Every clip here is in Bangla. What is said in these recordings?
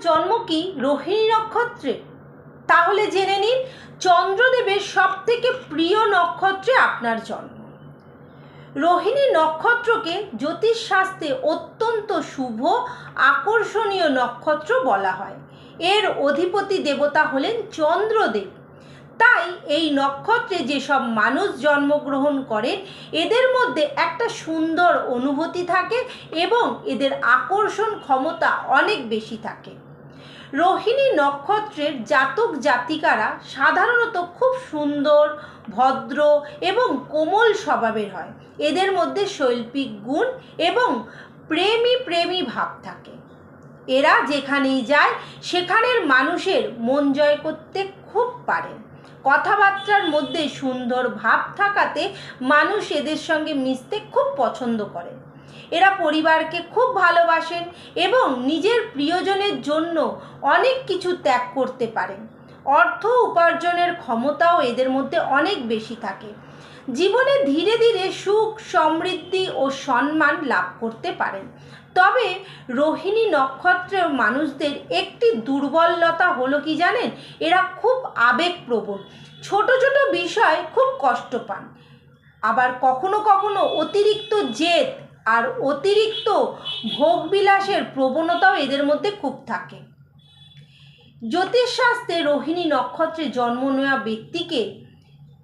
জন্ম কি রোহিণী নক্ষত্রে? তাহলে জেনে নিন চন্দ্রদেবের সবথেকে প্রিয় নক্ষত্রে আপনার জন্ম। রোহিণী নক্ষত্রকে জ্যোতিষশাস্ত্রে অত্যন্ত শুভ আকর্ষণীয় নক্ষত্র বলা হয়। এর অধিপতি দেবতা হলেন চন্দ্রদেব। তাই এই নক্ষত্রে যেসব মানুষ জন্মগ্রহণ করেন এদের মধ্যে একটা সুন্দর অনুভূতি থাকে এবং এদের আকর্ষণ ক্ষমতা অনেক বেশি থাকে। রোহিণী নক্ষত্রের জাতক জাতিকারা সাধারণত খুব সুন্দর, ভদ্র এবং কোমল স্বভাবের হয়। এদের মধ্যে শৈল্পিক গুণ এবং প্রেমী ভাব থাকে। এরা যেখানেই যায় সেখানের মানুষের মন জয় করতে খুব পারেন। কথাবার্তার মধ্যে সুন্দর ভাব থাকাতে মানুষ এদের সঙ্গে মিশতে খুব পছন্দ করে। এরা পরিবারকে খুব ভালোবাসেন এবং নিজের প্রিয়জনের জন্য অনেক কিছু ত্যাগ করতে পারেন। অর্থ উপার্জনের ক্ষমতাও এদের মধ্যে অনেক বেশি থাকে। জীবনে ধীরে ধীরে সুখ, সমৃদ্ধি ও সম্মান লাভ করতে পারেন। তবে রোহিণী নক্ষত্রের মানুষদের একটি দুর্বলতা হলো কি জানেন? এরা খুব আবেগপ্রবণ, ছোট ছোট বিষয় খুব কষ্ট পান। আবার কখনো কখনো অতিরিক্ত জেদ আর অতিরিক্ত ভোগবিলাসের প্রবণতাও এদের মধ্যে খুব থাকে। জ্যোতিষশাস্ত্রে রোহিণী নক্ষত্রে জন্ম নেওয়া ব্যক্তিকে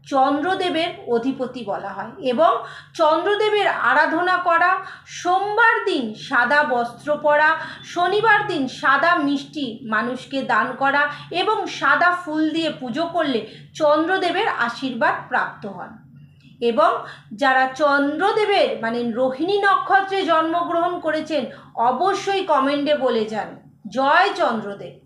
চন্দ্রদেবের অধিপতি বলা হয় এবং চন্দ্রদেবের আরাধনা করা, সোমবার দিন সাদা বস্ত্র পরা, শনিবার দিন সাদা মিষ্টি মানুষকে দান করা এবং সাদা ফুল দিয়ে পুজো করলে চন্দ্রদেবের আশীর্বাদ প্রাপ্ত হন। এবং যারা চন্দ্রদেবের রোহিণী নক্ষত্রে জন্মগ্রহণ করেছেন অবশ্যই কমেন্টে বলে যান জয় চন্দ্রদেব।